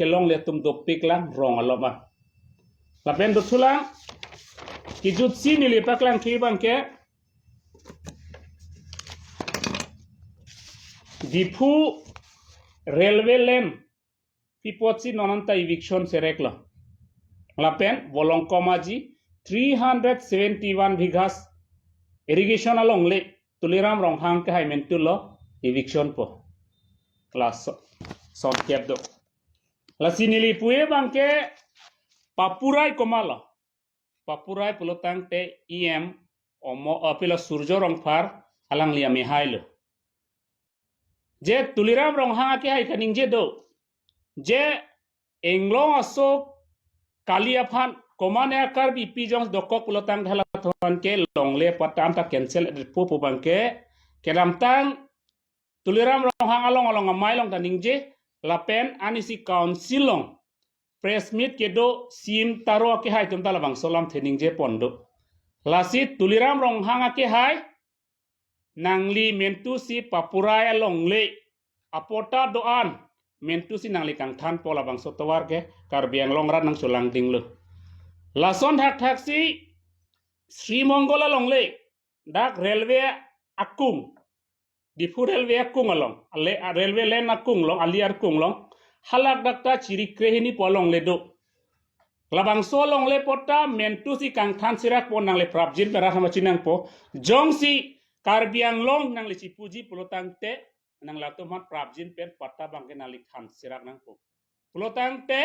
long le tum dopik lang rong aloma la pen duthulang kijut si ni le paklang thi bangke dipu railway lane pipotsi nonanta eviction serekla la pen volongkomaji 371 bighas irrigation along le tuliram ronghang ke hai mentulo eviction po class som kebdo la sinili puye bangke papurai komala papurai pulotang te em omo apila surjo rongphar alang liya mehailo je tuliram ronghang ke hai kaning je do je englong asok kaliaphan komane akar bipi jong dokok pulotang dhala thon ke longle patam ta cancel pu bangke keramtang tuliram ronghang along amailong taningje lapen anisi council long press meet kedo sim taro ke hai tum talabang solam theningje pondo lasit tuliram ronghang ke hai nangli mentu si papurai along le apota doan mentu si nangli kang than pola bang sotowar ke karbiang longrat nang sulang dinglo lason hak taksi Sri Mongola longle dak railway akung dipu railway akung along ale railway lane akung long aliar kung long halak dakta ciri krehini polong ledo labang so long le pota mentu si kang than sirak pon nang le prabjin pera sama cinang po jong si karbiang long nang le cipuji pulotang te nang lato mat prabjin pen pata bangke nang le than sirak nang po pulotang te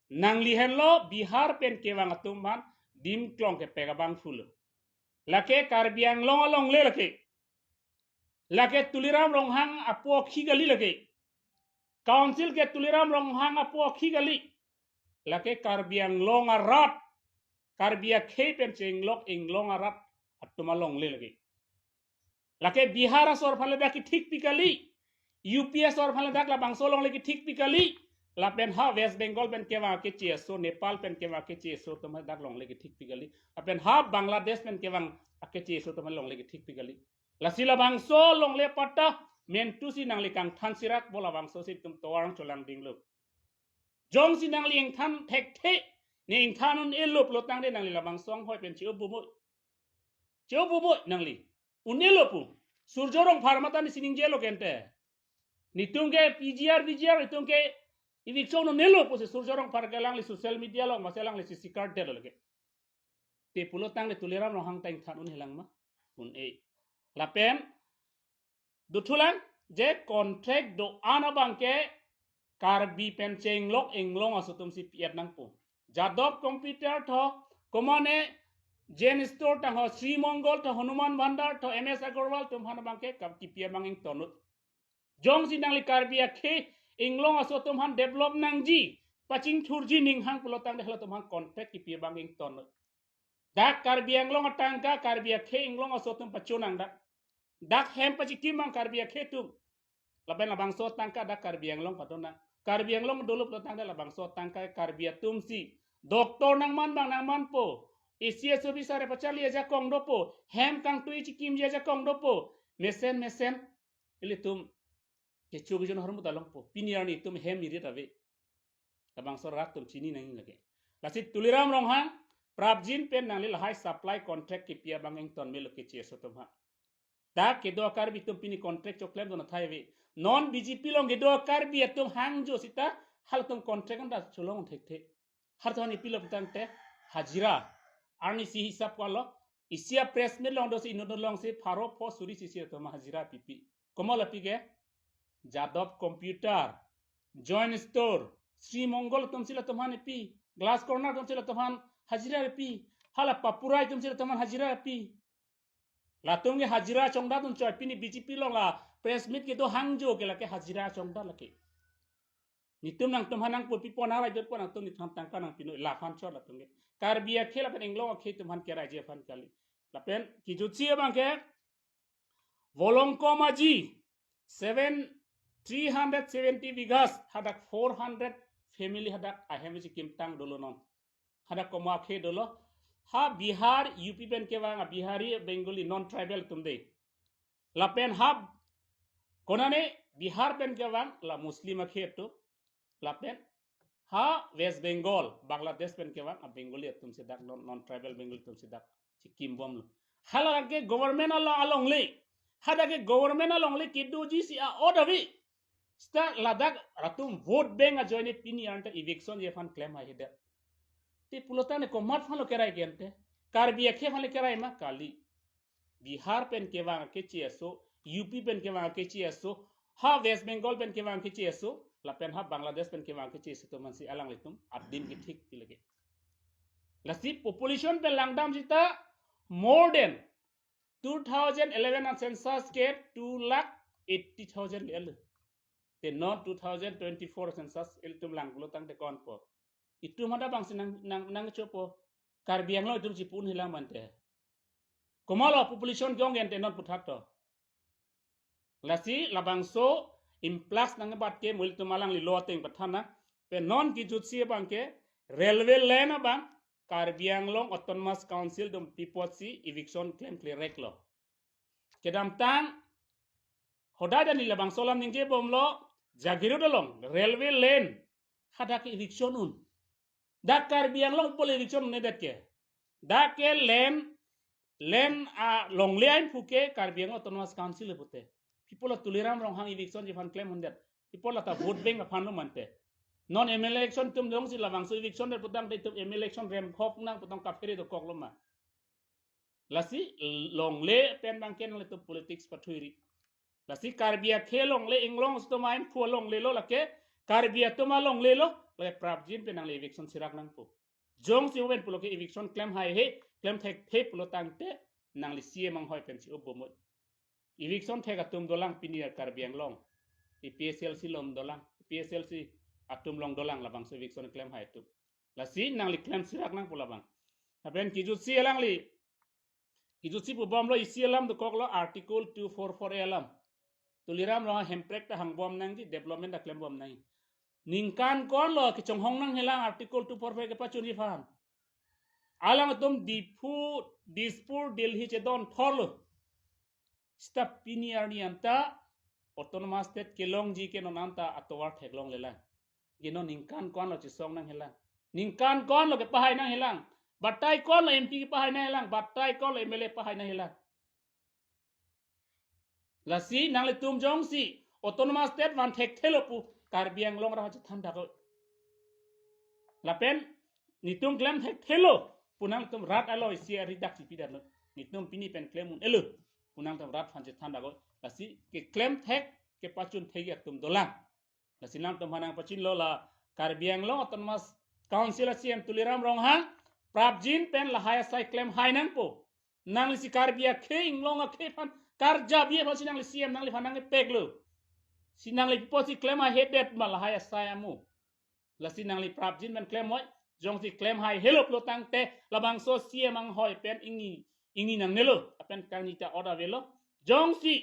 nang lihen lo bihar pen kewang atumban dim klong ke pegabang fulo lake karbiang long along le lake tuliram ronghang apo khigali lake council ke tuliram ronghang apo khigali lake karbiang long arat karbia khe pen chenglok inglong arat atuma long le lake bihar asor phale da ki thik pikali UPS or phale dak la bangso long le ki thik pikali la pen ha west bengal pen kewa ke cheso nepal pen kewa ke cheso tuma dak long le ki thik pikali la pen ha bangladesh pen kewang ke cheso tuma long le ki thik pikali la sila bangso long le pata mentu si nang le kang than sirak bola bangso si tum towarang cholang dinglo jong si nang le ing than thek the ne ing thanun elop lo tang de nang le la bangsong hoi pen chiu bumo nang le unelopu surjorong pharmata ni sining jelo kente nitungke PGR nitungke eviction no nelo pose surjorong pargalang le social media lo masalang le CC card de lo lege te pulotang le tuliram no hang tang thanun hilang ma un e lapen dutulan je contract do ana bangke karbi pen chenglok englong asutum si piat nang po jadop computer tho komane Jen store ta ho Sri Mongol ta Hanuman Bandar ta MS Agarwal tum hana bangke kam kipia banging tonut jong si nang li karbia khe inglong aso tum han develop nang ji paching thurji ning hang pulotang de hla tum han contract kipia banging tonut dak karbia inglong atangka karbia khe inglong aso tum pachunang dak hem pachi kimang karbia khe tum laben labang so tangka dak karbia inglong patona karbia inglong dulu pulotang de labang so tangka karbia tum si doktor nang man po Isia sobi sare pachali aja kong dopo hem kang tui chikim aja kong dopo mesen ili tum ke chugijon hormu dalong po piniar ni tum hem iri rave tabang sorak tum chini nang lage lasit tuliram ronghang prabjin pen nang lil high supply contract ki pia bangeng ton melo ke cheso tum ha da ke do akar bi tum pini contract choklem don thaiwe non BJP long ke do akar bi tum hang jo sita hal tum contract da cholong thek har thani pilop tang te hajira arni si hisap kwalo isia press me long dosi inodon long se pharo pho suri si to mahajira pipi komola pige jadop computer join store Sri Mongol tumsila tomhan pi glass corner tumsila tomhan hajira pi hala papurai tumsila tomhan hajira pi latunge hajira chongda tum choi pini BJP long la press meet ke do hangjo ke la ke hajira chongda lake nitum nang tum hanang pu pipo na rajot po nang tum nitham tangka nang pinu la khan chor latunge karbia khela pen englong khe tum han ke raje fan kali lapen kijutsi bangke volongkomaji 370 bighas hadak 400 family hadak ahemji kimtang dolo non hadak koma khe dolo ha Bihar UP pen ke wanga Bihari Bengali non tribal tumde lapen ha konane Bihar pen ke wang la muslim khe to lapen ha West Bengal Bangladesh pen kewang a Bengali tum se dak non tribal Bengali tum se dak Sikkim bom lo hala ke government along le hada ke government along le kidu ji si a odawi sta ladak ratum vote bank a join pini anta eviction je fan claim ha heda te pulotane ko mat fan lo kerai gente karbi akhe fan le kerai ma kali Bihar pen kewang ke CSO UP pen kewang ke CSO ha West Bengal pen kewang ke CSO la pen ha Bangladesh pen kewang ke CSO to man si alang litum adim ki thik tilage la si population pen langdam jita more than 2011 census ke 2,80,000 el te non 2024 census el tum lang lo tang te kon po itu mada bang sinang nang chopo karbiang lo itum sipun hilang mante Komalo population jong ente non puthakto lasi labangso implux nang bat ke mul tumalang li loteng pathana pe non ki jutsi bangke railway lane bang Karbiang Long Autonomous Council dum pipotsi eviction claim clear reklo kedam tang hodada ni labang solam ningje bomlo jagiru dolong railway lane hada ke eviction un da Karbiang Long pol eviction ne dat ke da ke lane a long line phuke Karbiang Autonomous Council pute people tuliram rong hang eviction je fan claim hundet people ta vote bank a fan mante non ML election tum dong si labang so eviction der putang de tum ML election rem khok nang putang kafiri to kok loma lasi long le pen bang ken le to politics pathuiri lasi karbia khelong le inglong sto main phu long le lo lake karbia to ma long le lo le prabjin pen nang le eviction sirak nang pu jong si wen pulo ke eviction claim hai he claim thek the pulo tang te nang le sie mang hoi pen si obomo eviction thek atum dolang pinia karbiang long PSLC lom dolang PSLC atum long dolang labang so eviction claim hai tu la si nang li claim sirak nang pulabang aben kijut si elang li kijut si pu bom lo isi elam do kok lo article 244 elam tuliram lo hemprek ta hang bom nang di development da claim bom nang ningkan kon lo ki chong hong nang helang article 245 ke pachun ri fan alang tum dispur delhi che don thorlo step pinier ni anta autonomous state kelong ji ke nonanta atowar theklong lelang gino ningkan kon lo chisong nang helang ningkan kon lo ke pahay nang helang batai kon lo MP ke pahay nang helang batai kon lo MLA pahay nang helang la si nang le tum jong si autonomous state van thek thelo pu Karbiang Long ra chan da ko la pen ni tum klem thek thelo punang tum rat alo si ridak si pidan ni tum pini pen klem un elo punang tum rat fan chan da ko la si ke klem thek ke pachun thegi tum dolang la sinam tum hanang pachin lo la Karbiang Long Autonomous Council CM tuliram rong hang prabjin pen la haya sai claim hai nang po nang li si Karbia ke inglong a ke fan karja bie pha sinang li CM nang li fanang peglo sinang li posi claim ha hedet ma la haya sai amu la sinang li prabjin men claim moi jong si claim hai hello lo tang te labang so CM ang hoi pen ingi nang nelo apen kang ni ta order velo jong si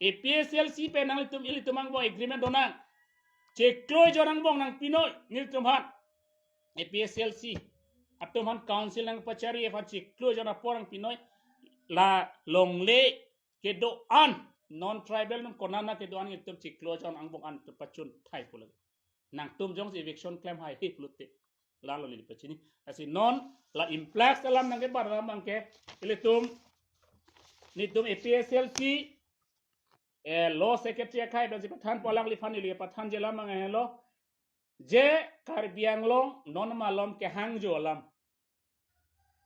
APSLC pen nang li tum ili tumang bo agreement donang Cekloy jorang bong nang Pinoy nil tumhan APSLC atuman council nang pachari evan cekloy jorang porang Pinoy la longle ke doan non tribal nang konana ke doan ngitum cekloy jorang ang bong an pachun thai pula nang tum jong eviction claim hai hip lutte la lo li pachini asi non la implex dalam nang ke baram bang ke ilitum nitum APSLC law secretary khai ben pathan polang li fan li pathan jela mang hello je Karbiang Long non malom ke hangjo lam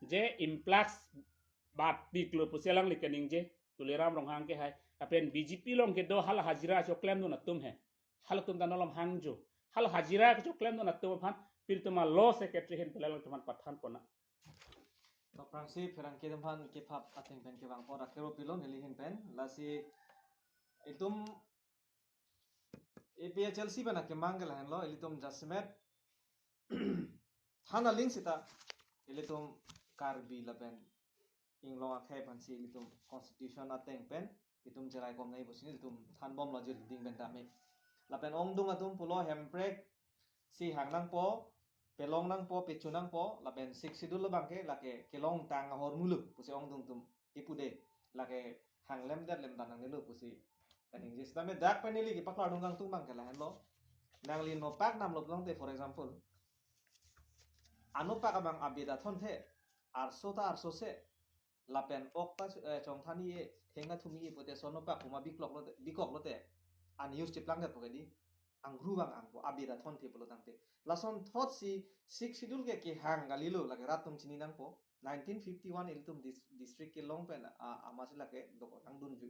je implax bat biklo puselang li kening je tuliram rong hang ke hai apen BJP long ke do hal hajira cho claim no na tum hai hal tum ta nolom hangjo hal hajira cho claim no na tum phan pil tuma law secretary hen pelang tuman pathan pona to prangsi pherang ke phan ke phap ateng pen ke bang pora kero pilon heli hin pen lasi itum APHLC bana ke mangal han lo ilitum jasmet thana link sita ilitum karbi laben inglo akhe pansi ilitum constitution ateng pen itum jerai kom nei bosin ilitum than bom lo jir ding ben tame lapen ong dung atum pulo hemprek si hang nang po pelong nang po pechu nang po lapen sik sidul lo bangke lake kelong tang hor muluk pusi ong dung tum ipude lake hang lem dat lem danang nilu pusi kaning jis tame dak penili ki pakla dung kang tung bang kala hello nangli no pak nam lop long te for example anu pak abang abida thon the arso ta arso se lapen ok ta chong thani e thenga thumi e pote sono pak kuma bikok lo te an use tiplang ga pogedi ang ruwang ang po abida thon the polo tangte lason thot si six schedule ke hang galilo lage ratum chini nang po 1951 iltum district ke long pen amasi lake doko nang dun ju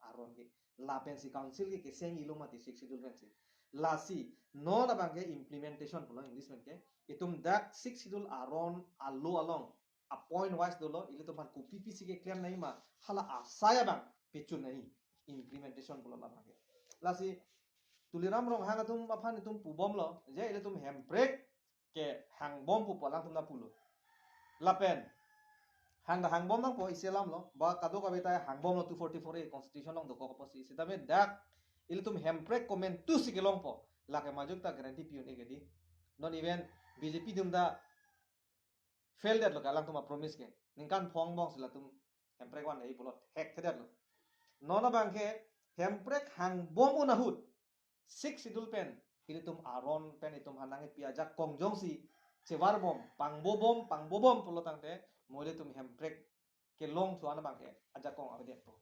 aron ke lapen si council ke seng ilo mati six schedule pen si lasi no na bangke implementation polo english men ke itum dak six schedule aron allo along a point wise dolo ile to man ku ppc ke claim nahi ma hala asaya bang pechu nahi implementation polo la bangke lasi tuliram rong hang atum aphan itum pu bom lo je ile tum hem break ke hang bom pu polang tum na pulo lapen hang bom nang po iselam lo ba kado ka beta hang bom lo 244 e constitution long do ko posi sitame dak ile tum hem break comment tu sikelong po la ke majuk ta guarantee pion e gedi non even bjp dum da fail dat lo kalang tum promise ke ningkan phong bong sila tum hem break wan ei polot hack thedat lo nona bangke hem break hang bom una hut six idul pen ilitum aron pen itum hanange piajak kongjong si cevar bom pangbo bom pulo tangte mole tum hem break ke long thuana bangke aja kong abede po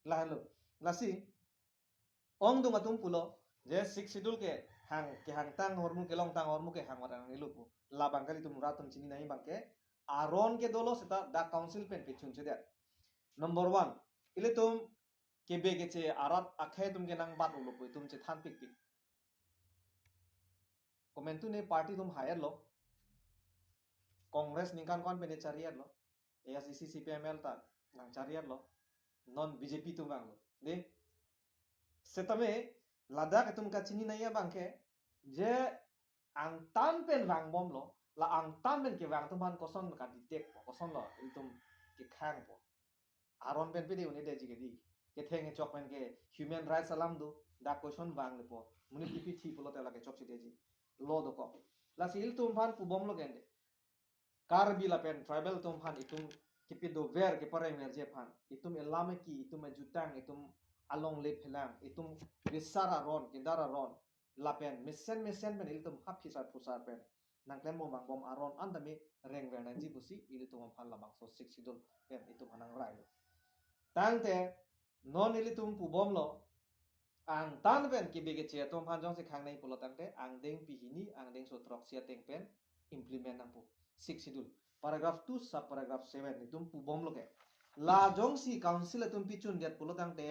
lahalo lasi ong dung atum pulo je six idul ke hang tang hormu ke long tang hormu ke hang warang ilu po la bangkali tum ratum chini nahi bangke aron ke dolo seta da council pen pichun chede number 1 ilitum ke bege che arat akhe tum ke nang bat ulo pui tum che than pik pik komentu ne party tum hire lo congress ningkan kon pene chariat lo AICC CPML ta nang chariat lo non BJP tum bang lo de setame ladakh tum ka chini naya bangke je ang tan pen wang bom lo la ang tan pen ke wang tum ban koson ka detect koson lo tum ke khang po aron pen pe de une de jigedi ke thenge chok pen ke human rights alam do da question bang le po muni pipi thi pulo te la ke chok chide ji lo do ko la sil tum ban pu bom lo gende karbi la pen tribal tum han itum kipi do ver ke pare mer je phan itum elame ki itum jutang itum along le phelang itum bisara ron kindara ron la pen mesen pen itum haphisar phusar pen nang klem mo bang bom aron andami reng ver nan ji busi itum phan la bang so 6 sidol pen itum hanang rai lo tangte non ilitum pu bom lo ang tan pen ki bege che tom han jong se khang nei pulo tangte ang deng pi hini ang deng so trok sia teng pen implement nang pu 6 schedule paragraph 2 sub paragraph 7 itum pu bom lo ke la jong si council atum pi chun det pulo tangte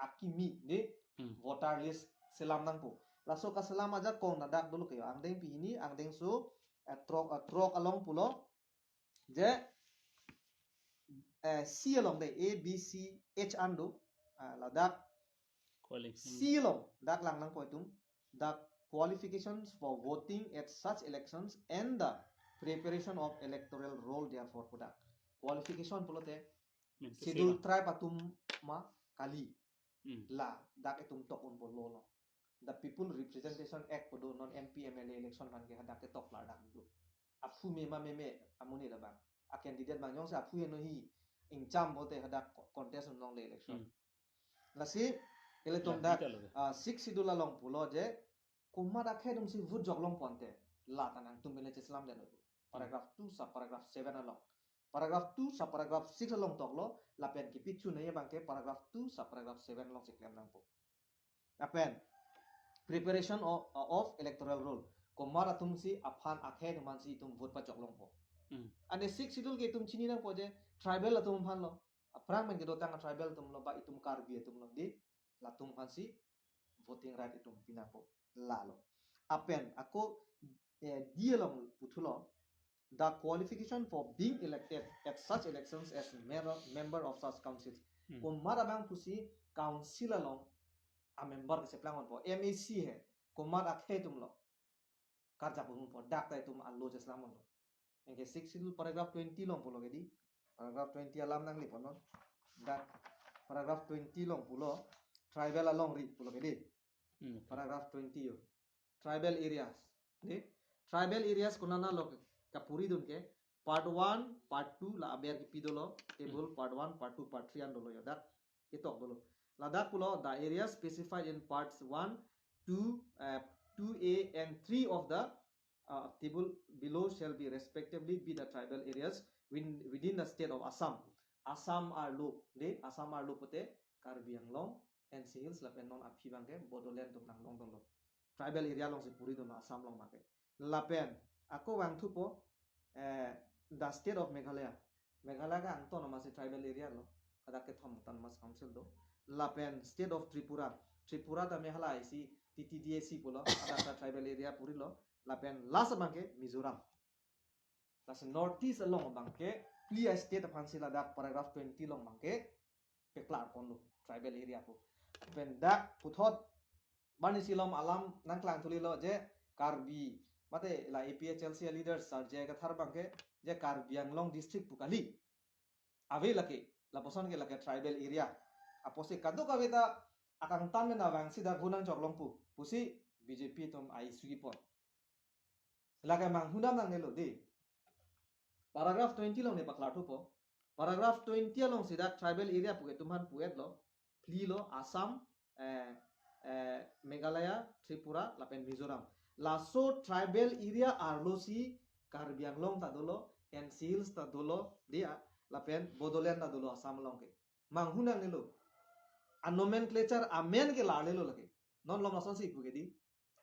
akimi de voter list selam nang pu la so ka selam aja kong na dak dulu ke ang deng pi hini ang deng so trok along pulo je C along de A B C H ando la dak C along dak lang nang po itum the qualifications for voting at such elections and the preparation of electoral roll therefore pudak qualification pulote schedule tribe atum ma kali la dak etum tok un polo no the people representation act podo non MP MLA election man ke hadak tok la dak du apu me amuni la bang a candidate bang yong sa apu no hi in cham bote hadak contest non le election la si ele tom dak 6 schedule along pulo je kuma da khedum si vut jok long ponte la tanang tum bele islam den paragraph 2 sub paragraph 7 along paragraph 2 sub paragraph 6 along toklo la pen ki pichu ne bangke paragraph 2 sub paragraph 7 long siklem nang po la pen preparation of electoral roll kuma da tum si aphan akhe man si tum vot pa jok long po ane 6 schedule ke tum chini nang po je tribal atum phan lo aprang men ke do tang tribal tum lo ba itum karbi tum lo di la tum phan si voting right itum pinapo lalo apen ako dialong putulo the qualification for being elected at such elections as member of such councils kumara bang pusi council along a member ke seplang on po MAC hai kumara akhe tum lo karja pun po dak tai tum allo jeslam on engke 6 schedule paragraph 20 long pulo gedi paragraph 20 alam nang li pono dak paragraph 20 long pulo tribal along ri pulo gedi paragraph 20 yo tribal areas de tribal areas kunana lok kapuri dun ke part 1 part 2 la aber ki pidolo table part 1 part 2 part 3 andolo yadak itok dolo ladak pulo the areas specified in parts 1 2 2A and 3 of the table below shall be respectively be the tribal areas within the state of Assam. Assam Arlo, de Assam Arlo pote Karbi Anglong and Hills lapen non api bangke Bodoland tum nang long dolo. Tribal area long si puri dum Assam long make. Lapen ako wang tupo the state of Meghalaya. Meghalaya ka angto nama si tribal area lo. Kada ke thom tan mas council do. Lapen state of Tripura. Tripura ta Meghalaya isi TTDAC polo ada tribal area puri lo. Lapen last bangke Mizoram. Last northeast along bangke clear state of Hansila dak paragraph 20 long bangke peklar pon lo tribal area po. Lapen dak puthot bani silom alam nang klang thuli lo je Karbi mate la APHLC leaders sarje ka thar bangke je Karbi Anglong district pukali ave lake la poson ke lake tribal area apose kadu kaveta akang tan na wang sida gunang choklong pu pusi BJP tom ai sugi pon lake mang hundam nang nelo de paragraph 20 long ne pakla thu po paragraph 20 long sida tribal area puke tumhan puet lo pli lo Assam Meghalaya Tripura lapen Mizoram laso tribal area arlosi Karbi Anglong tadolo and Hills tadolo dia lapen Bodoland tadolo Assam long ke manghunang nelo a nomenclature amen ke la lelo lake non lom lason si puke di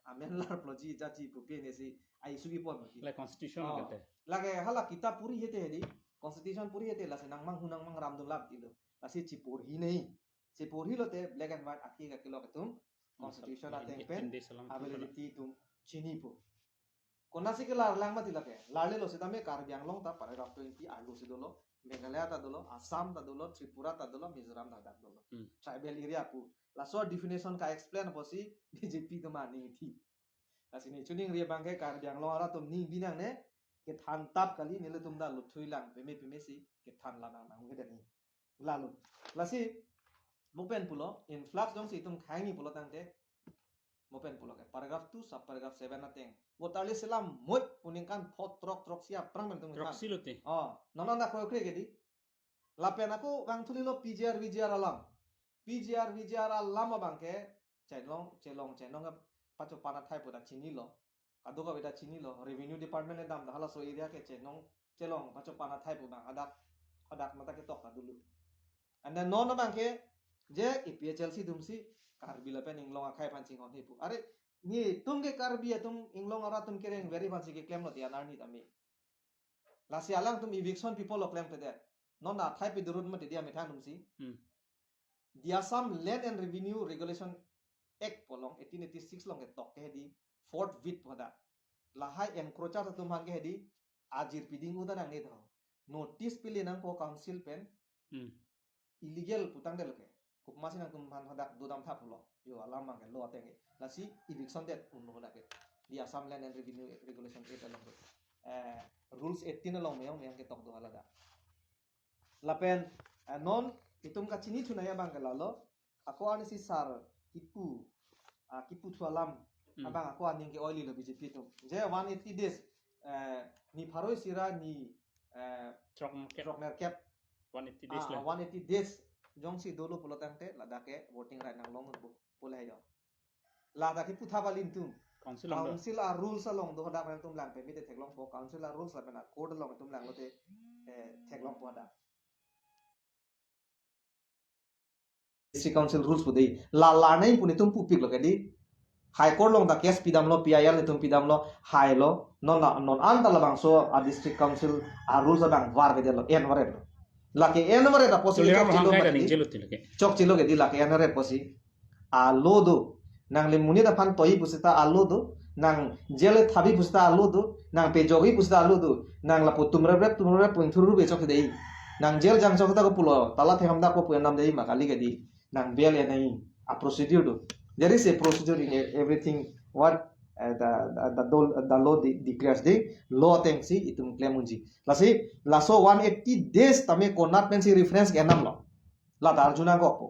amen lar ploji jaji pupe ne si ai sugi pon maki La constitution kete. lage hala kitab puri hete di constitution puri hete la senang manghunang mang ramdul lab tilo lasi cipur hi nei cipur hi lote black and white aki ka kilo ketum constitution ateng pen ability tum chini po konasi ke lar lang mati lake lale lo sidame Karbi Anglong ta paragraph 20 arlo sidolo Meghalaya ta dolo Assam ta dolo Tripura ta dolo Mizoram ta dolo tribal area pu la so definition ka explain posi BJP to mani thi asini chuning ri bangke Karbi Anglong ara tum ning binang ne ke than tap kali nile tum da luthui lang peme si ke than la nang nang ge ni lalu lasi mopen pulo influx dong si tum khangi pulo tangte mopen pulo ke paragraph 2 sub paragraph 7 ateng wotali selam mut puningkan thot trok sia prang men tum Proxy lote. nonon da kro kre gedi lapen aku wang thuli lo PGR VGR alam bangke chelong pacho pana thai poda chini lo kaduga beta chini lo revenue department le dam hala so area ke chelong pacho pana thai poda adak mata ke tok dulu and then non bangke je EPHLC dumsi Karbi lapen inglong akai pancing on hipu are ni tum ke Karbi tum inglong ara tum kereng very fancy ke claim lo ti anarni tami lasi alang tum eviction people lo claim te non na thai pe durun mate dia methan dumsi the Assam Land and Revenue Regulation Act polong 1886 long ke tok ke di Fort Wit poda lahai encroacher tum han ke di ajir piding udan ang ne tho notice pili nang po council pen illegal putang de loke kupmasi nang tum han hodak dudam thap lo yo alam mang ke lo atenge lasi eviction det unno hoda ke the Assam Land and Revenue Regulation Act along rules 18 along meyang ke tok do halada lapen non itum ka chini thunaya bang lalo ako ani si sar kipu thualam abang ako aning ke oily lo BJP tum je 180 days ni pharoi sira ni trokner cap 180 days la. 180 days jongsi dolo pulotangte ladake voting right nang long bo pulai jo ladake putha balin tum council a rules along do hodak tum lang pe mi te theklong po council a rules la pena code along tum lang lote theklong po da district council rules pudei la nai puni tum pupik lo kadi high court long da case pidam lo PIL ne tum pidam lo high lo non an da labang so a district council a rules abang war ke lo en ware lake en ware da posi chok chilo ke di lake en ware posi a lodo nang le muni da phan toi pusita a lodo nang jele thabi pusita a lodo nang pe jogi pusita a lodo nang la putumre punthuru be chok dei nang jel jang chok ta ko pulo tala theham da ko puenam dei makali ke di nang bel ya nai a procedure do there is a procedure in everything what the law declares the law thing si itum claim unji laso 180 days tame konat pensi reference ke nam lo la darjuna go po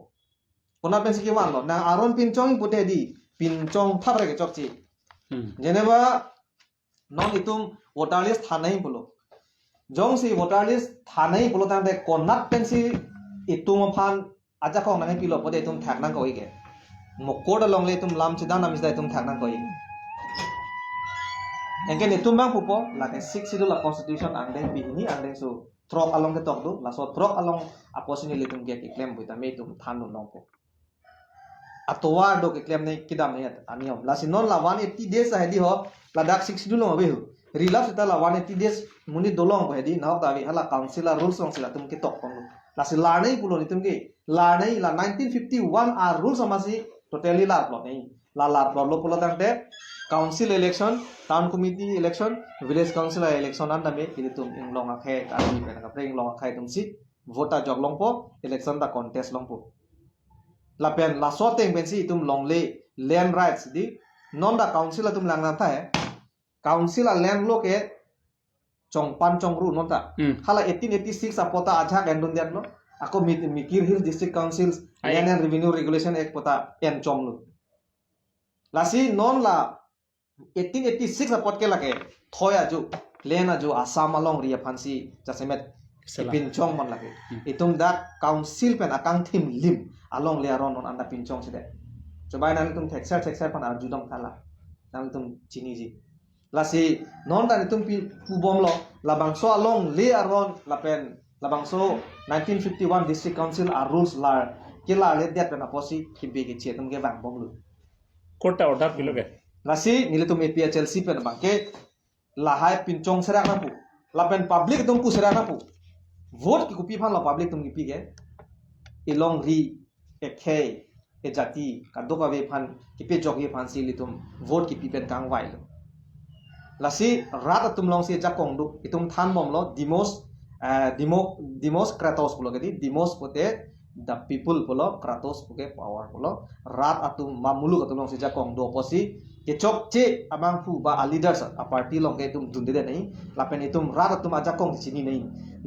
konat pensi ke wan lo na aron pinchong pute di pinchong thabre ke chokchi jeneba non itum voter list thanai pulo jong si voter list thanai pulo tante konat pensi itum phan aja ko nang pilo pode itum thak nang ko ige mo koda long le itum lam chida nam isda itum thak nang ko engke ni tumbang pupo la ke 6 sidu la constitution angdeng bihini angdeng su trok along ke tok du la so trok along aposini litum ge claim buita me tum thanu longpo atwa do ke claim nei kidam nei aniom la sinon la 180 days hedi ho la dak 6 sidu lo be hu relapse ita la 180 days muni dolong ko hedi naw dawi hala councilor rules long sila tum ke tok pong la si la nei pulo ni tum ge la nei la 1951 a rules amasi totally la plot nei la plot lo pulo tang te council election town committee election village council election anda me ini tum ing long akhe ka ni pe ka pre ing long akhe tum si vote jog long po election da contest long po la pen la so teng ben si tum long le land rights di non da council tum lang nam tha hai council a land lo ke chong pan chong ru non ta hala 1886 apota aja gendun diat no ako mikir hill district councils land and revenue regulation act pota en chom lu lasi non la 1886 apot ke lage thoya ju lena ju asam along ria phansi jasemet pinchong mon lage itum da council pen akang thim lim along le aron on anda pinchong side coba nan tum texer pan arjudam thala nan tum chini ji lasi non dan itum pu bom lo labang so along le aron lapen labang so 1951 district council a rules la kila le det pen aposi kibe ke chetum ge bang bom lu Carta order biloge lasi nilitum APHLC pen bangke lahai pinchong serak na pu lapen public tum pu serak na pu vote ki kupi phan la public tum ki pi ge ilong ri ekhe e jati kadok ave phan ki pe jog ye phan si litum vote ki pi pen kang wai lo lasi rat tum long si jakong du itum than bom lo dimos kratos pulo gedi dimos pote the people pulo kratos puke power pulo rat atum mamulu atum long si jakong do posi ke chok che amang pu ba a leaders a party long ke tum dunde de nei lapen itum rat atum ajakong chini nei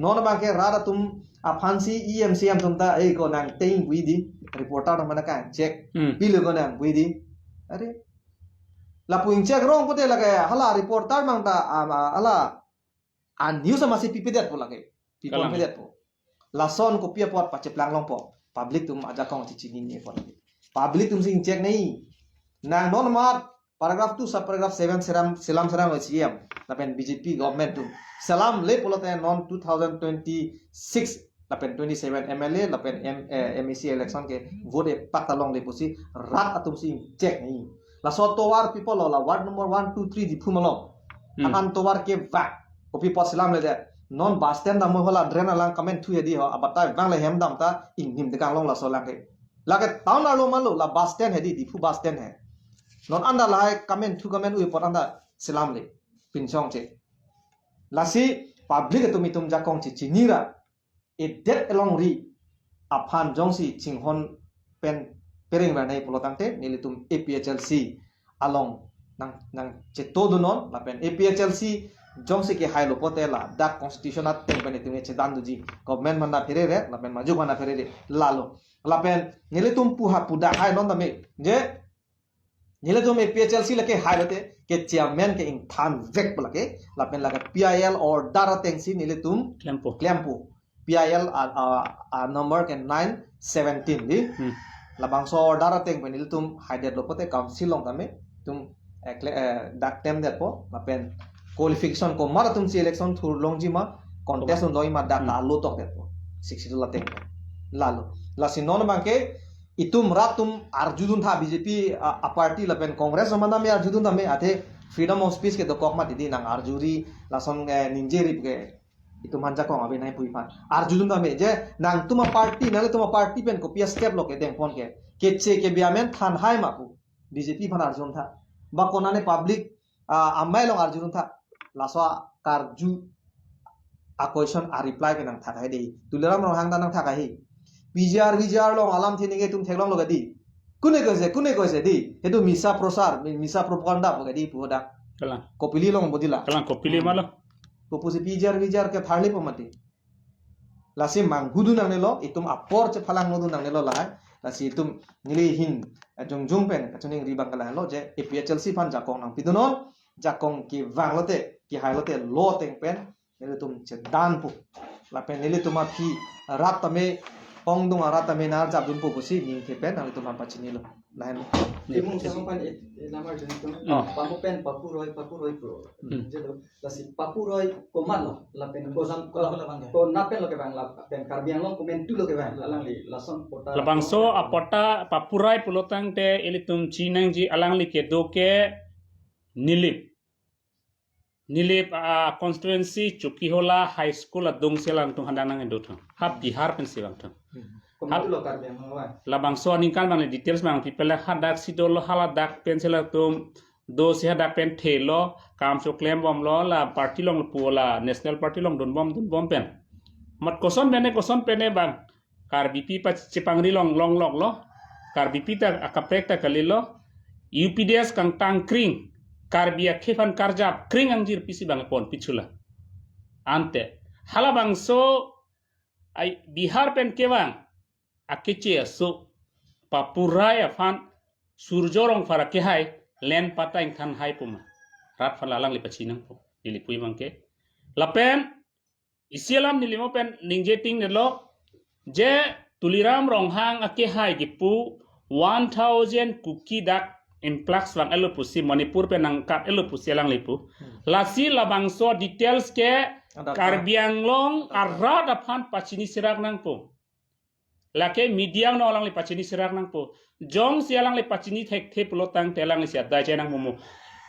non ba ke rat atum a phansi EMCM tum ta ei ko nang teing bui di reporter mana kan check bil ko nang bui di are la puing check rong pote lage hala reporter mang ta ala a news masih pipidet po lage people pipidet po lason ko pia pot pache plang long po public tum ajakong chini nei po public tum sing check nei nang non mat paragraph 2 sub paragraph 7 selam OCM lapen BJP government tum salam le polote non 2026 lapen 27 MLA lapen MEC election ke vote patalong le pusi rat atum sing check ni la so towar people la ward number 1 2 3 di phumalo akan towar ke va kopi pot salam le de non bus stand da mo hola drain alang comment thu di ho abata bang le hem dam ta in nim de kang long la so lang ke lage town alo malu la bus stand he di phu bus stand he non anda lai comment thu comment ui pot anda salam le pinchong che lasi public to mitum jakong chi chinira e det along ri aphan jongsi chinghon pen pering ba nei polotangte nilitum APHLC along nang che todo non la pen APHLC jongsi ke hailo potela dak constitution at pen pen itum che dandu ji government manna ferere la pen maju manna ferere lalo la pen nilitum puha puda hai non da me je nilitum APHLC lake hailate ke chairman ke ing than vek lake la pen lake PIL or dara tengsi nilitum klempo PIL number ke 917 di labang so dara teng pen nilitum haidet lopote council long tame tum dak tem det po la pen qualification ko maratum si election thur longji ma contest noi ma dak la lo tok det po 60 la teng lalo la sinon bangke itum ratum arjudun tha BJP a party la pen congress mana me arjudun da me athe freedom of speech ke dokok ma didi nang arjuri lason ninjeri ke itu manja ko abe nai pui pan arjudun da me je nang tuma party nale tuma party pen ko pia step lo ke deng pon ke che ke biamen than hai ma ku BJP pan arjun tha ba konane public amai long arjun tha laswa karju a question a reply ke nang tha hai dei tuleram ro hang da nang tha ka hi PGR long alam thini ke tum theklong lo gadi kune koise di etu misa prosar misa propaganda bogadi puda kala kopili long bodila kala kopili malo popusi PGR ke tharli pamati lasi manghudu nang nelo itum apor che phalang nodu nang nelo la lasi itum nili hin jung pen kachuning ribang kala lo je APHLC fan jakong nang pidunon jakong ki wanglote ki hailote lo teng pen nili tum che dan pu la pen nili tuma phi rat tame ong dung ara tame nar jabdun pu pusi ning ke pen nang tum pa chini lo lain Imong sa pan lamar jud ito. Papupen papuroy pro. Jadi lasi papuroy komat lo lapen ko sam ko napen lo ke bang lapen karbiang lo komen tu lo ke bang alang li lason pota. Labang so apota papurai pulotang te ilitum chinang ji alang li ke do ke nilip constituency Chukihola High School adung selang tung handanang endot hap Bihar pen silang tung. Komen tu lo karbiang lo. Labang so ningkan bang details bang people hadak sidol haladak pen selang tum do si hadak pen thelo kam so claim bom lo la party long puola national party long dun bom pen mat koson pene bang kar BP pa cipangri long lok lo kar BP ta akapek ta kalilo UPDS kang tang kring kar bia khefan karjap kring angjir pisi bang pon pichula ante hala bang so ai Bihar pen kewang akiche so papurai afan surjorong fara ke hai len patang than hai puma rat fala lang lipachinang po nilipui bangke lapen isialam nilimo pen ningjeting nelo je tuliram ronghang ake hai gipu 1000 cookie dak influx bang elopusi Manipur pen angkat elopusi lang lipu lasi labangso details ke karbiang long arad afan pachini sirak nang po lake mediang no lang lipachini sirak nang po jong sialang lipachini thek the pulotang telang li sia dai chenang momo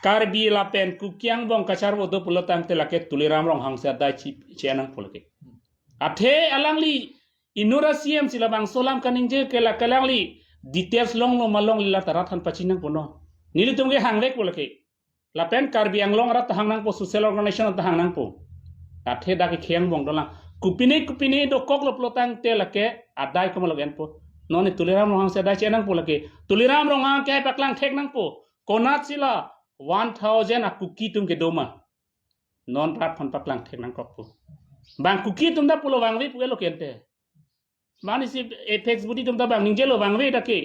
karbi lapen kukyang bong kachar bodo pulotang te lake tuliram rong hang sia dai chi chenang polke athe alang li inura cm silabang solam kaningje ke lakalang li details long no malong lila tarathan pachinang pono nili tumge hangvek polke lapen karbi anglong rat hangnang po social organization ta hangnang po athe da ke khiang bong dolang kupini do koklo plotang te lake adai komalogen po noni tuliram rohang se dai chenang po lake tuliram rohang ke paklang thek nang po konat sila 1000 a cookie tum ke doma non rat phan paklang thek nang kok po bang cookie tum da pulo bang vi puelo kente mani si apex budi tum da bang ningjelo bang vi dake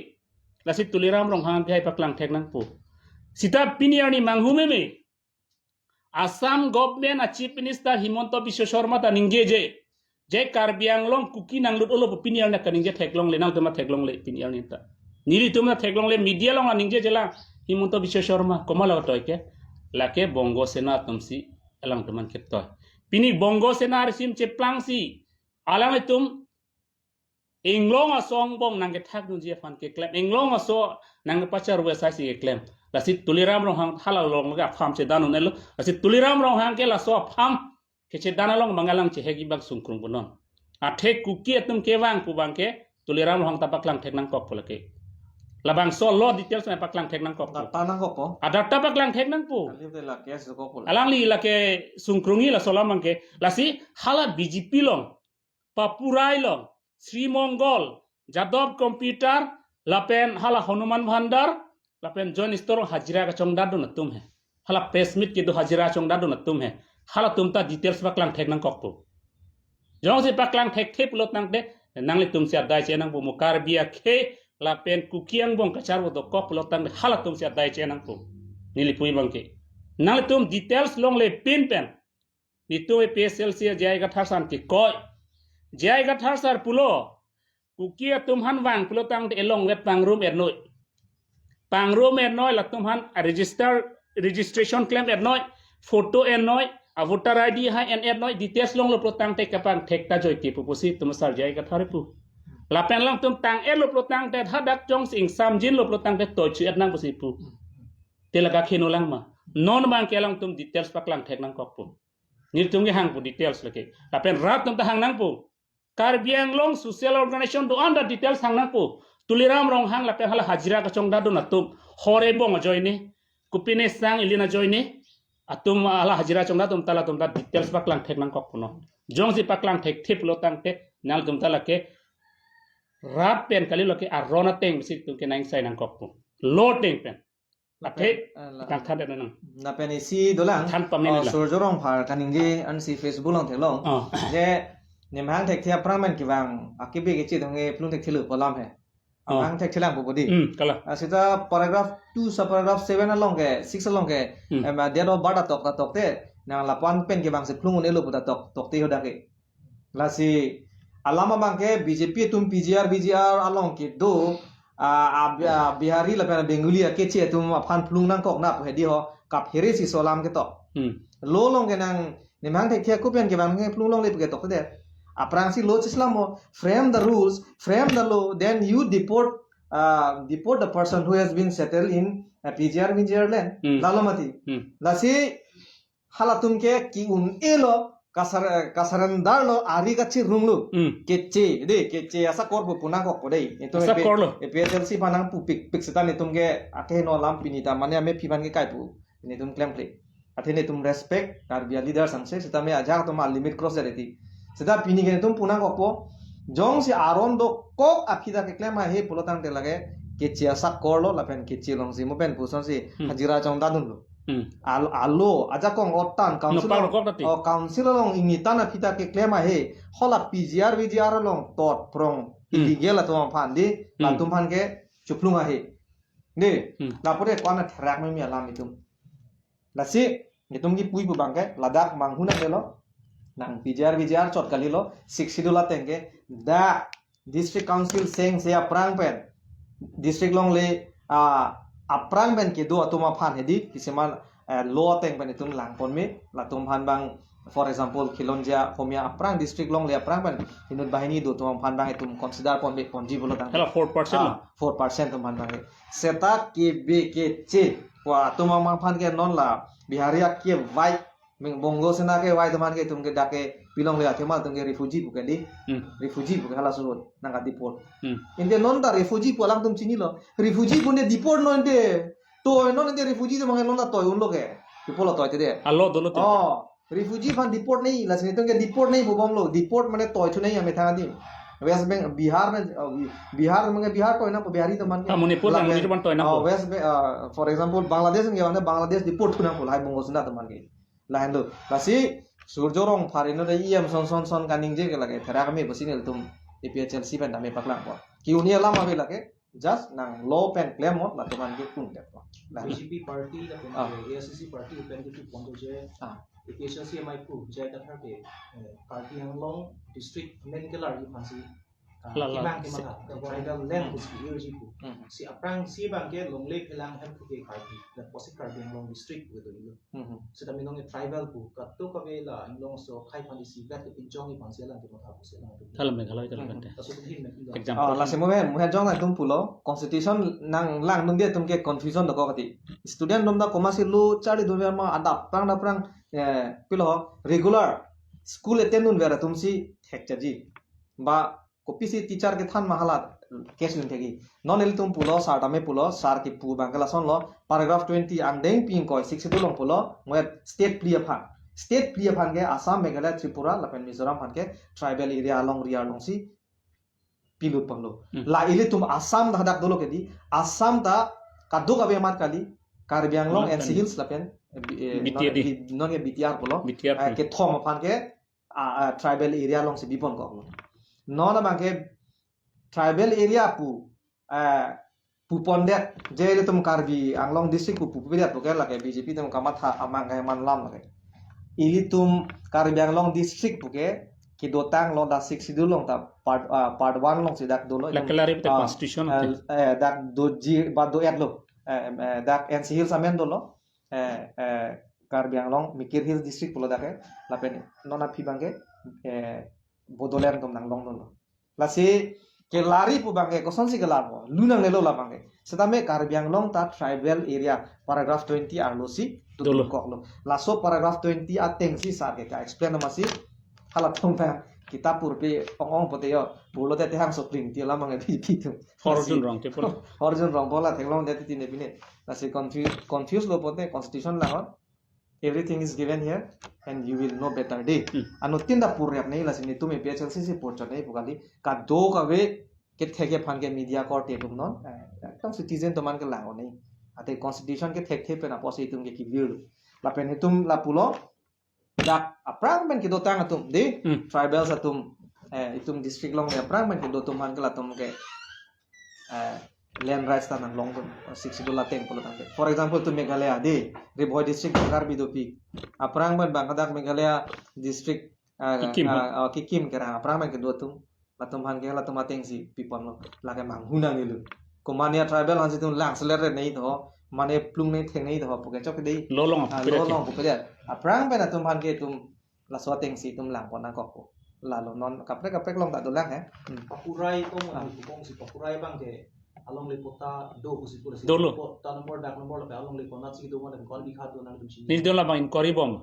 lasi tuliram rohang ke paklang thek nang po sita piniani manghume me Assam government a chief minister Himonto Biswa Sharma ta ninggeje je karbiang long kuki nang lut olo pinial na kaningje theklong le nang tuma theklong le pinial ni ta niri tuma theklong le media long ningje jela Himonto Biswa Sharma komala toy ke lake bongo sena tumsi alang tuman kettoy pini bongo sena sim cheplang si alang tum inglong a song bong nang ke thak nun je fan ke claim inglong a so nang pachar we sai si ke claim lasi tuliram rohang halal long ga pham che danun elo lasi tuliram rohang ke la so pham ke che danalong mangalang che hegi bag sungkrung bonon athe kuki atum ke wang pu bang ke tuliram rohang tapaklang thek nang kok polake labang so lo details na paklang thek nang kok data nang ko ada tapaklang thek nang pu liu de la kes ko ko alang li la ke sungkrungi la solam bang ke lasi hala BJP long papurai long Sri Mongol Jadov computer lapen hala Hanuman Bhandar lapen John Store hajira ka chong dadu na tum hai hala press meet ke do hajira chong dadu na tum hai hala tumta details paklang thek nang kokpo jong se paklang thek the pulot nang de nang le tum sia dai che nang bu mukar bia khe lapen kukiang bong kachar bo do kok pulot nang hala tum sia dai che nang po nili pui bang ke nang le tum details long le pin pen ni to e PSL sia jai ga thasan ke koi jai ga thasar pulo kukia tum han wang pulotang de elong wet pangrum ernoi pangrum ernoi la tum han registration claim ernoi photo ernoi a voter ID ha en ernoi details long lo pulotang te kapang thekta joy ke pupusi tum sar jai ga thare pu la pen long tum tang lo pulotang te hadak chong sing samjin lo pulotang te toy chu etnang pusi pu te laga kheno lang ma non bang ke lang tum details paklang thek nang kok pu nil tum ge hang pu details leke la pen rat tum ta hang nang pu karbiang long social organization do under details hang nang pu tuliram rong hang la pen hala hajira ka chong da do na tum hore bong joy ni kupine sang ilina joy ni atum ala hajira chong da tum tala tum da details paklang thek nang kok pu no jong si paklang thek thip lo tang te nal tum tala ke rat pen kali lo ke arona teng bisi tum ke nang sai nang kok pu lo teng pen Ate kang thade nang na pen isi dolang than pam ni la surjorong phar kaningje an si Facebook long thelong je nemhang thek thia pramen ki wang akibe ke chi dongge plung thek thilu polam he ang thek thilang bu bodi kala asita paragraph 2 sub paragraph 7 along ke 6 along ke ma dia do bada tok te na la pan pen ke bang se plung un elo buta tok te hoda ke la si alama bang ke BJP tum BGR along ke do Bihari la pen Bengali ke che tum aphan plung nang kok nap hedi ho kap here si solam ke to lo long ke nang nimang te ke ku pen ke bang ke plung long le ke to de aprang si lo islam mo frame the rules frame the law then you deport the person who has been settled in PGR land lalomati la si hala tum ke ki un elo kasaran darlo ari kachi rumlu kece de kece asa korpo punang kok podei itu Asa korlo. PSLC panang pu pik setan itum ke ake no lam pinita mane ame piban ke kaipu ini tum claim play athene tum respect karbia leader sanse seta me aja to mal limit cross reti seta pini ke tum punang kok po jong si aron do kok akida ke claim he pulotang te lage kece asa korlo lapen kece long si mo pen puson si hajira chong dadun lo alo aja kong otan council long ingitan apita ke klema he hola VGR long tot prong illegal atau pandi latum pan ke cuplunga he de lapore kona thrak me mi alam itum lasi itum ki pui bu bangke ladak manghuna gelo nang VGR chot kali lo 6 dula tenge da district council seng se aprang pen district long le aprang ben ke do atuma phan hedi kiseman law teng pen itum lang pon me latum phan bang for example Kilonja homia aprang district long le aprang ben inut bahini do tum phan bang itum consider pon be ponji bolo tang Hela 4% 4% tum phan bang seta ke b ke c wa atuma mang phan ke non la biharia ke vai meng bongo sena ke vai teman ke tum ke dake pilong le athemal tum ke refugee bukan di refugee bukan hala surut nang ka deport inde non da refugee polang tum chini lo refugee bunde deport non de to non de refugee mang non da to un lo ke deport to de allo dolo te refugee fan deport नहीं लसने तो के deport नहीं बुबम लो deport माने तो इचु नहीं हमें था दी वेस्ट बंगाल बिहार में बिहार तो है ना बिहारी तो मान के मणिपुर बन तो है ना वेस्ट फॉर एग्जांपल बांग्लादेश में वाले बांग्लादेश deport खुना बोला है बंगो सुना तो मान के लाइन लो लसी सूरजोरंग फारिनो रे ईएम सन कानिंग जे के लगे थरा कमे बसिने तुम एपीएचएल सी पेन दामे पकला को कि उनी लामा बे लगे just nang low pen claim mot la tuman ke kun de BJP party la pen ASCC party pen ke pon to je APSC mai pu je ta thar ke party ang long district main ke lar yu phansi kimang ke mata tribal land is energy pu si aprang si bang ke long le phelang hem pu ke party la posit party ang long district we do yu so ta minong tribal pu ka to ka ve la ang long so khai phan si gat ke pinjong i phansi lang ke mata pu se lang thalam me khalai thalam te ta so hin me example la se mo men jong na tum pulo constitution nang lang nung de tum ke confusion do ko kati student dom da komasi lu chari do ma adap prang pilo regular school attendun vera tumsi hekchaji ba kopisi teacher ke than mahalat case lun thegi non el tum pulo sarta me pulo sar ki pu bangala son lo paragraph 20 andeng ping ko 6 long pulo moy state clear phan ke Assam Meghalaya Tripura lapen Mizoram phan ke tribal area along ria long si pilut panglo la ile tum Assam da dak dolo ke di Assam ta kaddo ka be mat kali Karbi Anglong and Hills lapen non ke BTR pulo ke thom phan ke tribal area long si bipon ko non la ke tribal area pu pondet je tum Karbi Anglong district pu pidat bukan la ke BJP tum kamat ha amang ke man lam la ke ili tum Karbi Anglong district buke ki dotang lo da 6 sidul long ta part 1 long si dak dolo la clarify the constitution dak do ji ba do lo dak NC Hills amen dolo Karbi Anglong Mikir Hills district pulo dake lapen nona phi bangke bodolen tum nang long dolo la si ke lari pu bangke ko sonsi ke labo lunang lelo la bangke setame Karbi Anglong ta tribal area paragraph 20 arlo si dolo koklo la so paragraph 20 ateng si sa ke ka explain masih halat thong ta kita purpe ong pote yo pulo te hang so pring ti la mang bi tu origin wrong te polo origin wrong bola thenglong de ti ne bine la se confuse lo pote constitution la hot everything is given here and you will know better day anu tinda puryak nei la sini tume PHLC si porcho nei bukali ka do ka ve ke theke phan ke media court te tum non ekdom citizen to man ke lao nei ate constitution ke thek pe na posi tum ke ki vil la pen tum la pulo dak aprang ben ke dotang atum de tribals atum itum district long aprang ben ke dotum han ke latum ke land rights tanang long tum 60 dollar teng polo tang for example tu Meghalaya de Ribhoi district Karbi dopi aprang ben bangkadak Meghalaya district kikim kera aprang ben ke dotum latum han ke latum ateng si pipon lo la ke manghuna nilu kumania tribal han situ lang seleret nei tho mane plung nei theng nei tho poke chok dei lo long lo long poke dia aprang pe na tum han ke tum la so teng si tum lang pon na kok ko la lo non kaprek long tak do lang papurai ko mo kung si papurai bang ke along le pota do ko si pura si Dolo. pota nomor dak nomor le along le kona si do mo dem kol bi kha do na dum si Nil dia labang inquiry bomb.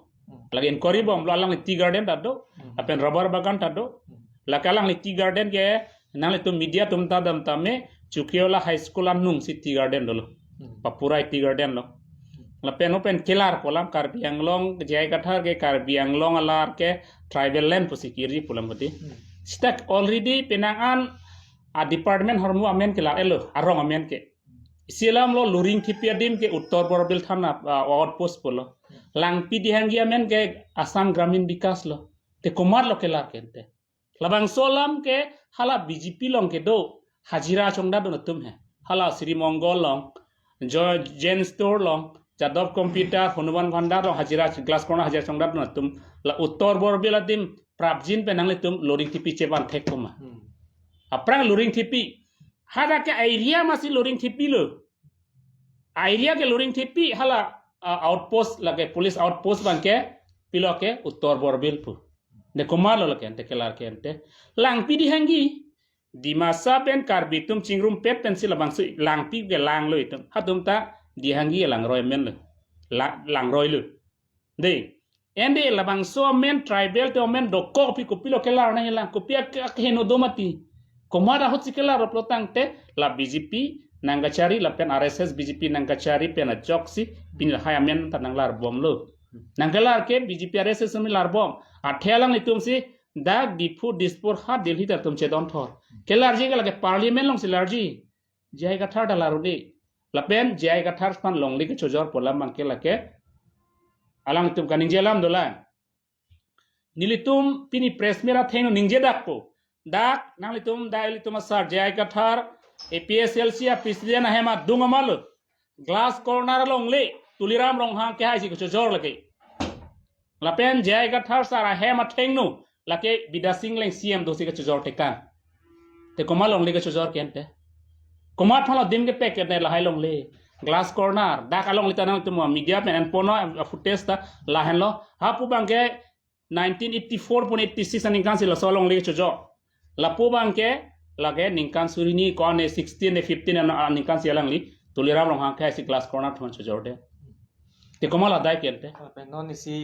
Lagi inquiry bomb lo alang tea garden tado. Apen rubber bagan tado. Lakalang tea garden ke nang le tum media tum ta dam tame Chukiola high school an nung si tea garden dolo. Papurai tea garden lo. Lapen open kelar polam Karbiang long jai kathar ke Karbiang long alar ke tribal land pusikiri polam hoti. Stak already penangan a department hormu amen ke la elo arong amen ke. Silam lo luring kipiadim ke uttor borbil thana outpost polo. Lang pidihangi amen ke Assam Gramin Vikas lo. Te komar lo kelar kente. Labang solam ke hala BJP long ke do hajira chongda do tum hai. Hala Sri Mongol long Jen Store long Jadov Computer Hanuman Bhandar long hajira glass corner hajira chongda do tum la uttor borbil adim prabjin penang le tum luring tipi ceban thek koma. Aprang luring tipi hada ke area masih luring tipi lo. Area ke luring tipi hala outpost lage police outpost bangke pilo ke uttor borbil pu. De komalo lake ante kelar ke ante. Lang pi dihangi di masa pen karbitum cingrum pet pensil bang su lang pi ke lang lo itum. Hatum ta dihangi lang roy men lo. Lang roy lo. De ende labang so men tribal to men do ko pi ko pilo kelar na lang ko pi ke heno domati. Komada hot sikela roplotang te la BJP nangachari la pen RSS BJP nangachari pen ajoksi pin la hayamen tanang lar bom lo nanggalar ke BJP RSS mi lar bom athelang litum si dak dipu dispor ha delhi tar tum chedon thor kelar je ke parliament long silarji jai gathar dalarudi la pen jai gathar pan longli ke chojor polam mangke la ke alang tum kaning jelam dola nilitum pini press mera theno ningje dakpo dak nang litum dai litum sar jai gathar APSLC pislian hema dungamal glass corner longle tuliram long hang ke hai si ko jor lake lapen jai gathar sara hema thengnu lake bidasing leng CM dosi ke jor tekan te komal longle ke jor kente komat phala dim ke packet ne lahai longle glass corner dak along litanang tum media pen and pono footage ta lahen lo hapu bangke 1984.86 aning kan sila so longle ke jor lapu bangke lage ningkan surini kon 16 ne 15 an ningkan sialang li tuliram long hang khai si class corner thon chojorde te komala dai kente pe non ni si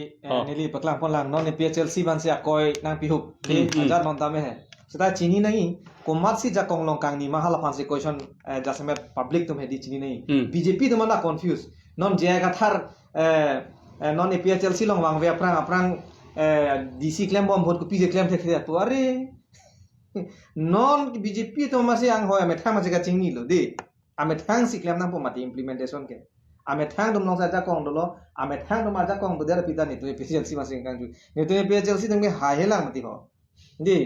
nili paklang pon lang non ni PHLC ban sia koi nang pi hup de ajar non ta me he sita chini nahi komat si jakong long kang ni mahala phan si question jasmet public tum he di chini nahi BJP tum na confuse non je ga thar non ni PHLC long wang ve aprang DC claim bom vote ko PJ claim the khia to are non BJP to masih ang hoy ame thang masih ka chingni lo de ame thang si claim nang po mati implementation ke ame thang dum nong sa ja kong dolo ame thang dum ja kong do der pita ni to PHLC masih kang ju ni to PHLC tum ke ha helang mati ho de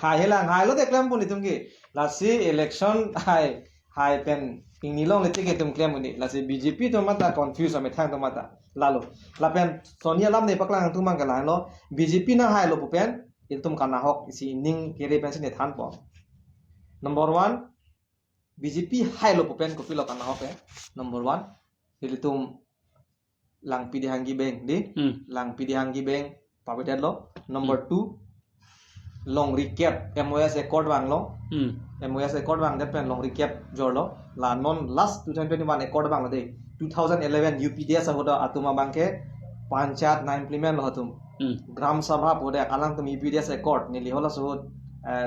ha helang ha lo de claim po ni tum ke la si election hai pen ingni long le ke tum claim ni la si BJP to mata confuse ame thang to mata la lo la pen Sonia lam ne paklang tu mang ka la lo BJP na hai lo pu pen itum kana hok isi ning kere pension ne than po number 1 BJP hai lo pen ko pilo kana hok number 1 itum lang pidi hangi beng di lang pidi hangi beng pabedan lo number 2 long recap MOS record wang lo MOS record wang that pen long recap jor lo la non last 2021 record wang lo de 2011 UPDS ahoda atuma bangke panchayat na implement lo hatum Gram Sabha pode alang tum UPDS record nili hola suhut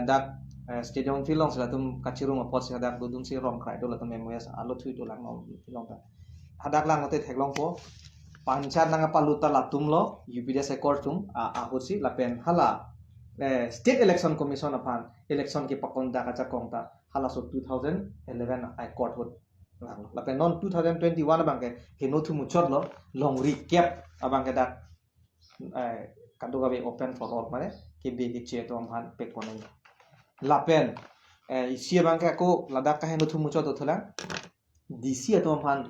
dak stadium filong sila tum kachirung apot sila dak dudung si rom krai dola tum MOS alo thui to lang no filong ta hadak lang ote theklong po panchayat nang paluta latum lo UPDS record tum ahosi lapen hala state election commission apan election ki pakon da kacha kongta hala so 2011 I court hot lapen non 2021 bangke hino thu muchot lo long recap abangke dak kaduga be open for all mane ke be ke che to han pek ponai lapen isia bangke ko ladak ka heno thu muchot to thola DC to han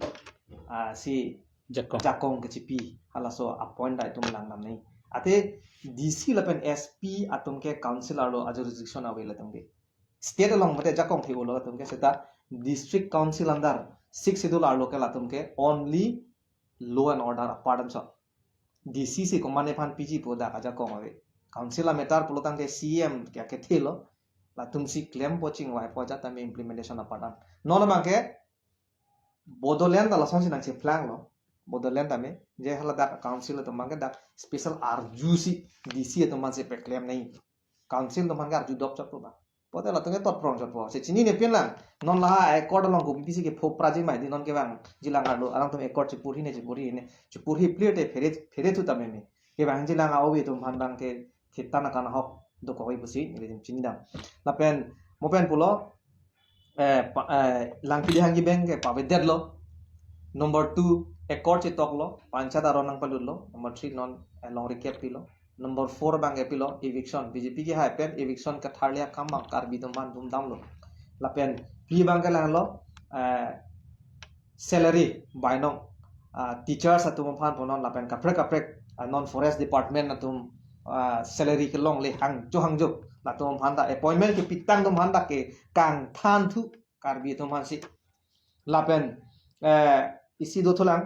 si jakong ke chipi hala so appoint dai tum lang nam nei ate DC lapen SP atum ke councilor lo ajo restriction away latum ke state along mate jakong thi ulo atum ke seta district council under 6 schedule are local atum ke only law and order pardon so DCC komane phan PG poda aja komawe council a metar pulotang ke CM kya ke thelo la tumsi claim poaching wai poja tame implementation a padan non bangke Bodoland la sonsi nang se flang lo Bodoland tame je hala da council to mangke da special RJC DC to man se pe claim nei council to mangke RJU dop chap ba pote la tunge tot prong chap po se chini ne pian lang non la accord long ko PPC ke phop praji mai di non ke bang jilang alo arang to accord che puri ne che puri plate fere tu tame me ke bang jilang awi to mandang ke kitana kana hok do ko busi ni chini dam la pen mo pen pulo lang pilih hangi bank ke pawe dead lo number 2 accord che tok lo panchayat aronang palul lo number 3 non long recap pilo number 4 bang pilo eviction BJP ki hai pen eviction ka tharlia kamang kar bidom ban dum dam lo la pen pi bang ka lang lo salary by no teachers atum phan ponon la pen kaprek non forest department atum salary ke long le hang jo la tum phan da appointment ke pitang tum phan da ke kang than thu kar bi tum han si la pen isi do tholang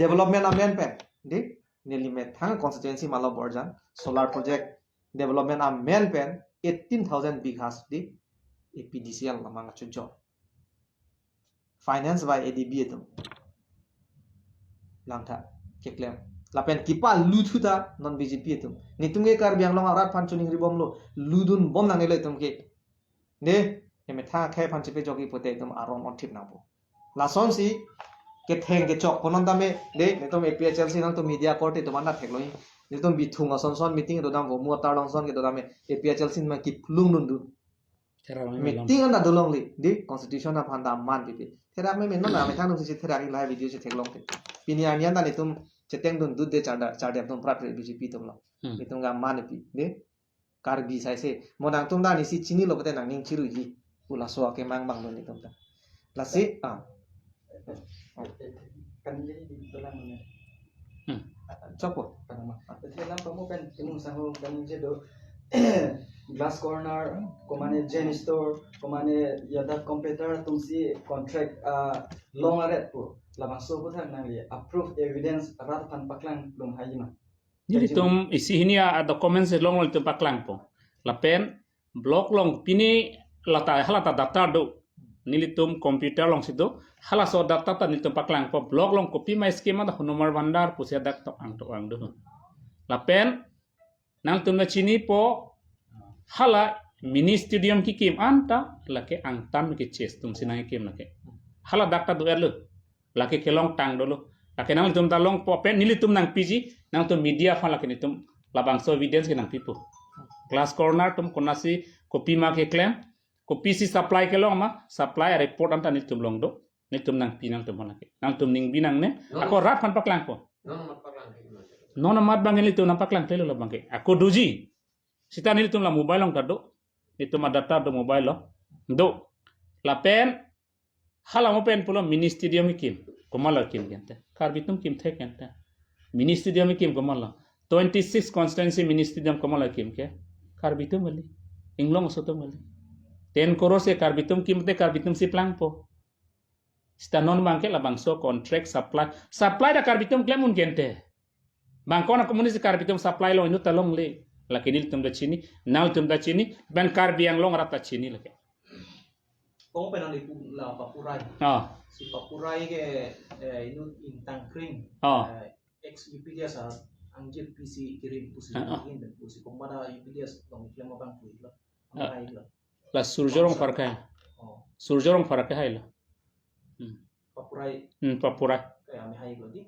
development amen pen de nearly met thang constituency malo borjan solar project development amen pen 18000 bighas di APDCL lamang chujo finance by ADB itu langtha keklem lapen kipa luthuta non BJP itu nitunge kar biang long arat pan chuning ribom lo ludun bom nang le tum ke ne eme tha khe pan chepe jogi pote tum aron on thip na bo la son si ke theng ke chok ponon dame de ne tum APHL si nang to media court to manna thekloi ne tum bithunga son meeting do dam go mu tar long son ke do dame APHL sin ma ki plung nun du meeting na dolong li di constitution na phanda man bi thera me men na me thang tum si thera ki live video si theklong te pini anian da ni tum cheteng dun du de charda tum prat BJP tum lo itung ga man pi de kar bi sai se modang tum da ni si chini lo pate nang ning chiru ji ula so ke mang bang lo ni tum ta la si kan jadi di dalam mana chopo Panama dalam kamu kan imung sahu kan jedo glass corner komane gen store komane yada computer tumsi contract long aret po labang so buthang nang li approved evidence rat pan paklang dum hayima Jadi tum isi ini ya dokumen long lo tum paklang po lapen blok long pini lata halata daftar do nilitum komputer long sido hala so data ta nilitum paklang po blog long kopi mai skema da nomor bandar pusia dak tok ang do lapen nang tum na chini po hala mini stadium ki kim anta lake ang tan ki chest tum sinai kim lake hala dak ta do erlo lake kelong tang do lo lake nang tum ta long po pen nilitum nang PG nang tum media fa lake nitum labang so evidence ki nang pipo glass corner tum konasi kopi ma ke claim kopi si supply ke long ma supply report anta nitum long do nitum nang pinang tum manake nang tum ning binang ne ako rat pan paklang po non mat bang nitum nang paklang telo lo bangke ako doji sita nitum la mobile long tado nitum data do mobile lo do la pen hala mo pen pulo mini stadium kim komala kim gente kar bitum kim the kente mini stadium kim komala 26 constituency mini stadium komala kim ke kar bitum mali inglong soto mali 10 crore se kar bitum kim te kar bitum si plang po sta non bangke la bangso contract supply da kar bitum claim un gente bangkona komunis kar bitum supply lo inu talong le la kinil tum da chini now tum da chini ban kar biang long rata chini lake Kung penang di la papuray. Si papuray ke inu intang kring. Ex UPDS anjir PC kirim pusi ingin dan pusi komada UPDS dong klaim abang puit lo. Amai lo. La surjorong farka hai la. Papuray. Papuray. Kaya ami hai lo di.